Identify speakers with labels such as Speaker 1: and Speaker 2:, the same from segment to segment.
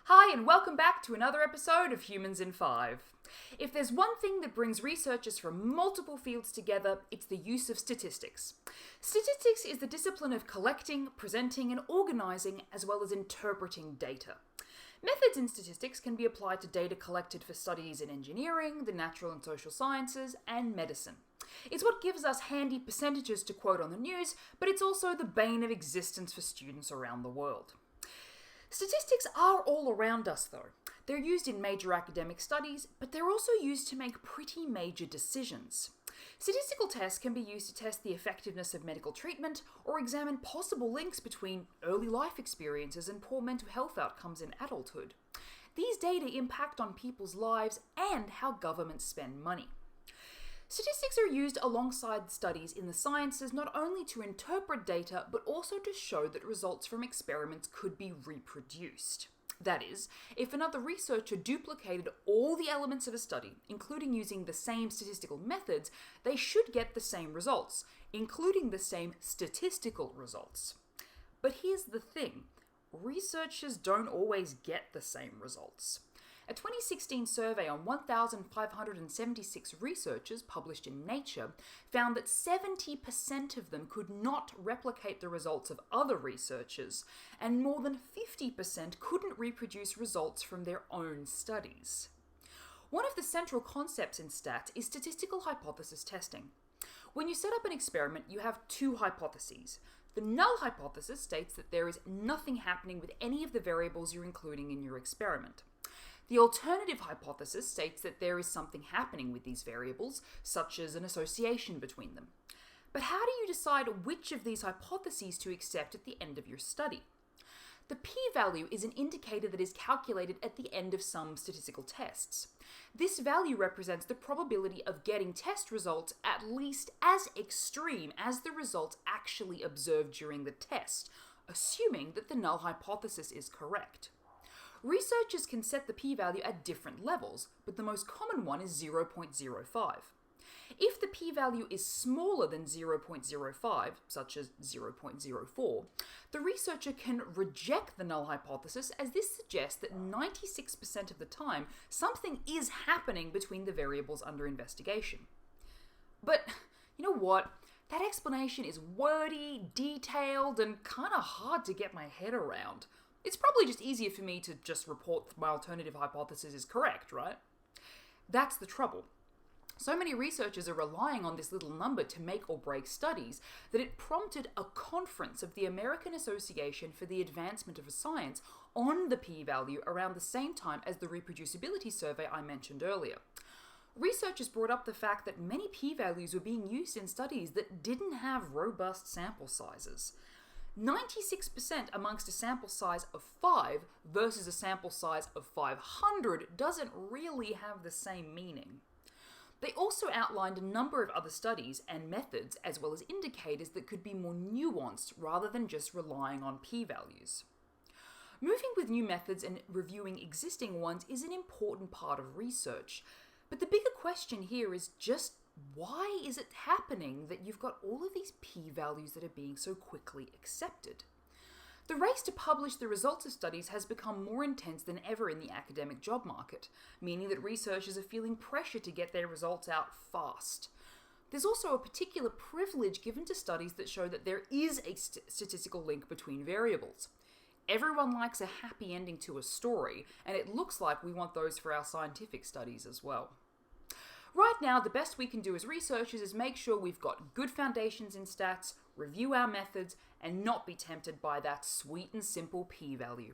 Speaker 1: Hi, and welcome back to another episode of Humans in 5. If there's one thing that brings researchers from multiple fields together, it's the use of statistics. Statistics is the discipline of collecting, presenting, and organising, as well as interpreting data. Methods in statistics can be applied to data collected for studies in engineering, the natural and social sciences, and medicine. It's what gives us handy percentages to quote on the news, but it's also the bane of existence for students around the world. Statistics are all around us, though. They're used in major academic studies, but they're also used to make pretty major decisions. Statistical tests can be used to test the effectiveness of medical treatment or examine possible links between early life experiences and poor mental health outcomes in adulthood. These data impact on people's lives and how governments spend money. Statistics are used alongside studies in the sciences not only to interpret data, but also to show that results from experiments could be reproduced. That is, if another researcher duplicated all the elements of a study, including using the same statistical methods, they should get the same results, including the same statistical results. But here's the thing, researchers don't always get the same results. A 2016 survey on 1,576 researchers published in Nature found that 70% of them could not replicate the results of other researchers, and more than 50% couldn't reproduce results from their own studies. One of the central concepts in stats is statistical hypothesis testing. When you set up an experiment, you have two hypotheses. The null hypothesis states that there is nothing happening with any of the variables you're including in your experiment. The alternative hypothesis states that there is something happening with these variables, such as an association between them. But how do you decide which of these hypotheses to accept at the end of your study? The p-value is an indicator that is calculated at the end of some statistical tests. This value represents the probability of getting test results at least as extreme as the results actually observed during the test, assuming that the null hypothesis is correct. Researchers can set the p-value at different levels, but the most common one is 0.05. If the p-value is smaller than 0.05, such as 0.04, the researcher can reject the null hypothesis, as this suggests that 96% of the time something is happening between the variables under investigation. But you know what? That explanation is wordy, detailed, and kind of hard to get my head around. It's probably just easier for me to just report that my alternative hypothesis is correct, right? That's the trouble. So many researchers are relying on this little number to make or break studies that it prompted a conference of the American Association for the Advancement of Science on the p-value around the same time as the reproducibility survey I mentioned earlier. Researchers brought up the fact that many p-values were being used in studies that didn't have robust sample sizes. 96% amongst a sample size of 5 versus a sample size of 500 doesn't really have the same meaning. They also outlined a number of other studies and methods, as well as indicators that could be more nuanced rather than just relying on p-values. Moving with new methods and reviewing existing ones is an important part of research, but the bigger question here is just why is it happening that you've got all of these p-values that are being so quickly accepted? The race to publish the results of studies has become more intense than ever in the academic job market, meaning that researchers are feeling pressure to get their results out fast. There's also a particular privilege given to studies that show that there is a statistical link between variables. Everyone likes a happy ending to a story, and it looks like we want those for our scientific studies as well. Right now, the best we can do as researchers is make sure we've got good foundations in stats, review our methods, and not be tempted by that sweet and simple p-value.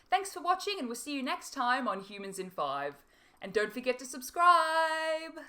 Speaker 1: Thanks for watching, and we'll see you next time on Humans in 5. And don't forget to subscribe!